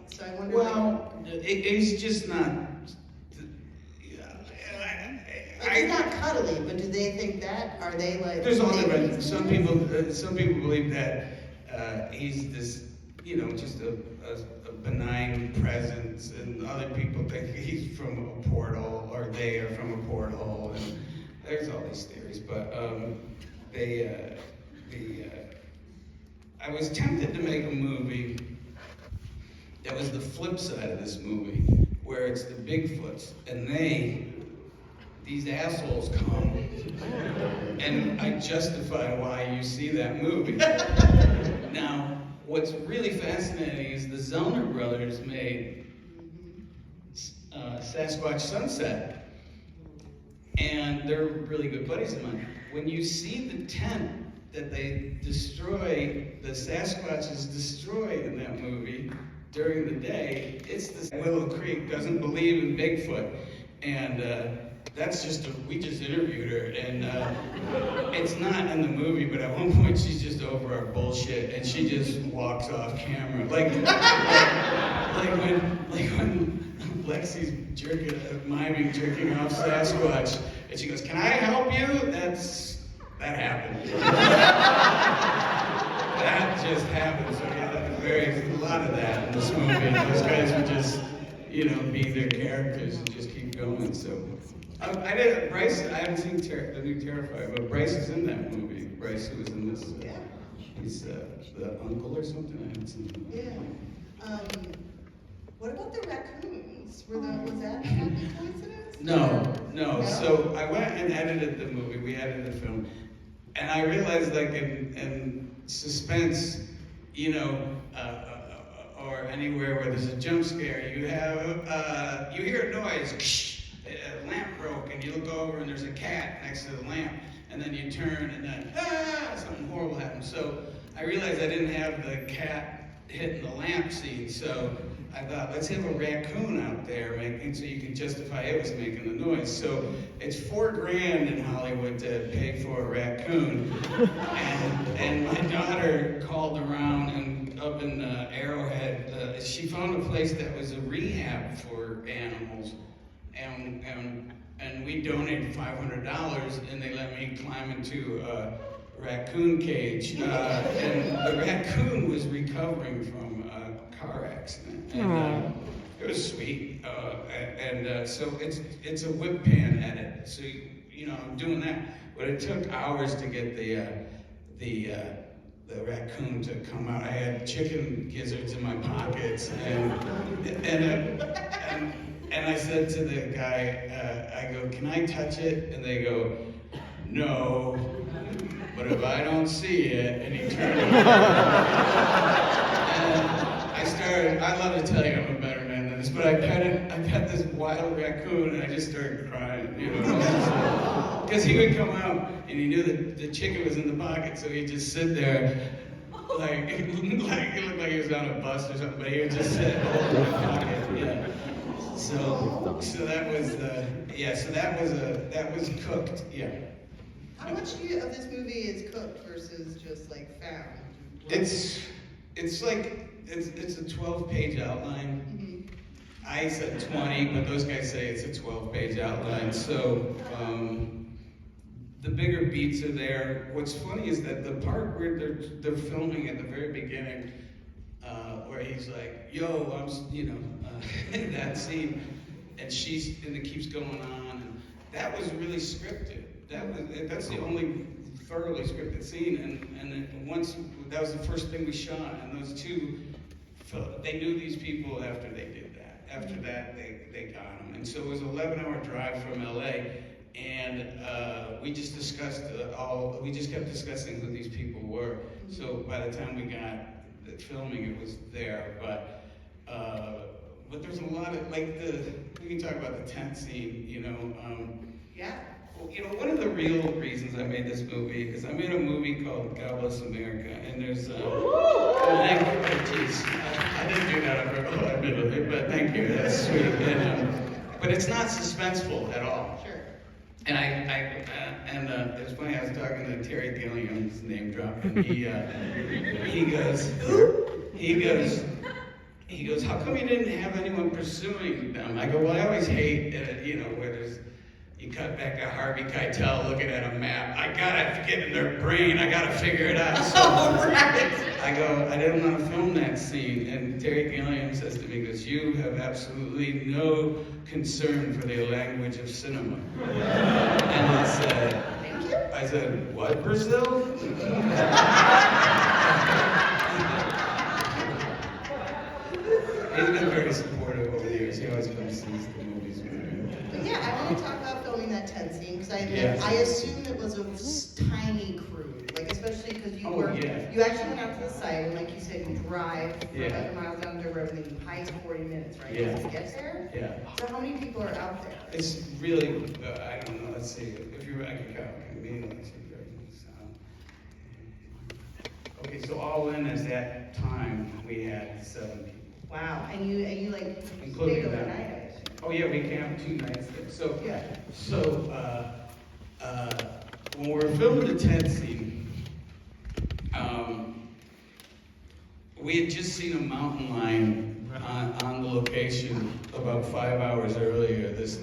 So I wonder. Well, it's just not. It's not cuddly, but do they think that? Are they like? There's all different. Some people believe that he's this, just a benign presence, and other people think he's from a portal, or they are from a portal, and there's all these theories. But I was tempted to make a movie that was the flip side of this movie, where it's the Bigfoots, and these assholes come, and I justify why you see that movie. Now, what's really fascinating is the Zellner brothers made Sasquatch Sunset, and they're really good buddies of mine. When you see the tent that they destroy, the Sasquatches destroy in that movie during the day, it's the Willow Creek doesn't believe in Bigfoot, and we just interviewed her, and it's not in the movie, but at one point she's just over our bullshit, and she just walks off camera, like when Lexi's miming jerking off Sasquatch, and she goes, "Can I help you?" That happened. That just happened. So yeah, there's a lot of that in this movie. Those guys would just, be their characters and just keep going. So. Bryce, I haven't seen the new Terrifier, but Bryce is in that movie. Bryce, who was in this, he's the uncle or something, I haven't seen him. Yeah. What about the raccoons? Was that a happy coincidence? No. So I went and edited the movie, we edited the film, and I realized, like, in suspense, or anywhere where there's a jump scare, you hear a noise, a lamp broke, and you look over and there's a cat next to the lamp, and then you turn and then something horrible happens. So I realized I didn't have the cat hitting the lamp scene, so I thought, let's have a raccoon out there so you can justify it was making the noise. So it's $4,000 in Hollywood to pay for a raccoon, and my daughter called around, and up in Arrowhead, she found a place that was a rehab for animals. And we donated $500, and they let me climb into a raccoon cage. And the raccoon was recovering from a car accident. And it was sweet. So it's a whip pan edit. So I'm doing that, but it took hours to get the raccoon to come out. I had chicken gizzards in my pockets, and I said to the guy, I go, "Can I touch it?" And they go, "No, but if I don't see it," and he turned around. And I love to tell you I'm a better man than this, but I pet this wild raccoon, and I just started crying, because he would come out, and he knew that the chicken was in the pocket, so he'd just sit there, like it looked like he was on a bus or something, but he would just sit holding the pocket, yeah. So that was cooked, yeah. How much of this movie is cooked versus just like found? It's a 12-page outline. Mm-hmm. I said 20, but those guys say it's a 12-page outline. So the bigger beats are there. What's funny is that the part where they're filming at the very beginning, where he's like, "Yo, I'm," that scene, and it keeps going on, and that was really scripted. That's the only thoroughly scripted scene, and once that was the first thing we shot, and those two, they knew these people after they did that. After that, they got them, and so it was an 11-hour drive from LA, and we just discussed we just kept discussing who these people were. So by the time we got filming, it was there, but there's a lot of, we can talk about the tent scene, Yeah. One of the real reasons I made this movie is I made a movie called God Bless America, and there's I didn't do that on purpose, admittedly, but thank you, that's sweet. But it's not suspenseful at all. Sure. And it was funny, I was talking to Terry Gilliam's name drop, and he he goes, how come you didn't have anyone pursuing them? I go, well, I always hate, where you cut back a Harvey Keitel looking at a map. I gotta get in their brain. I gotta figure it out. So Right. I go, I didn't want to film that scene. And Terry Gilliam says to me, he goes, you have absolutely no concern for the language of cinema. And I said, what, Brazil? He's been very supportive over the years. He always comes to the movies with me. But yeah, I want to talk about filming that tent scene because Yes. I assume it was a tiny crew, like especially because you you actually went out to the site and like you said you drive for 11 miles down the road and then you hike 40 minutes, right? Yeah. To get there. Yeah. So how many people are out there? It's really, I don't know, let's see, if I can count, let's see. Okay, so all in as that time, we had 7 people. Wow, and you like Including stayed them. overnight, I assume. Oh yeah, we camped 2 nights there. So when we're filming the tent scene, we had just seen a mountain lion on the location about 5 hours earlier. This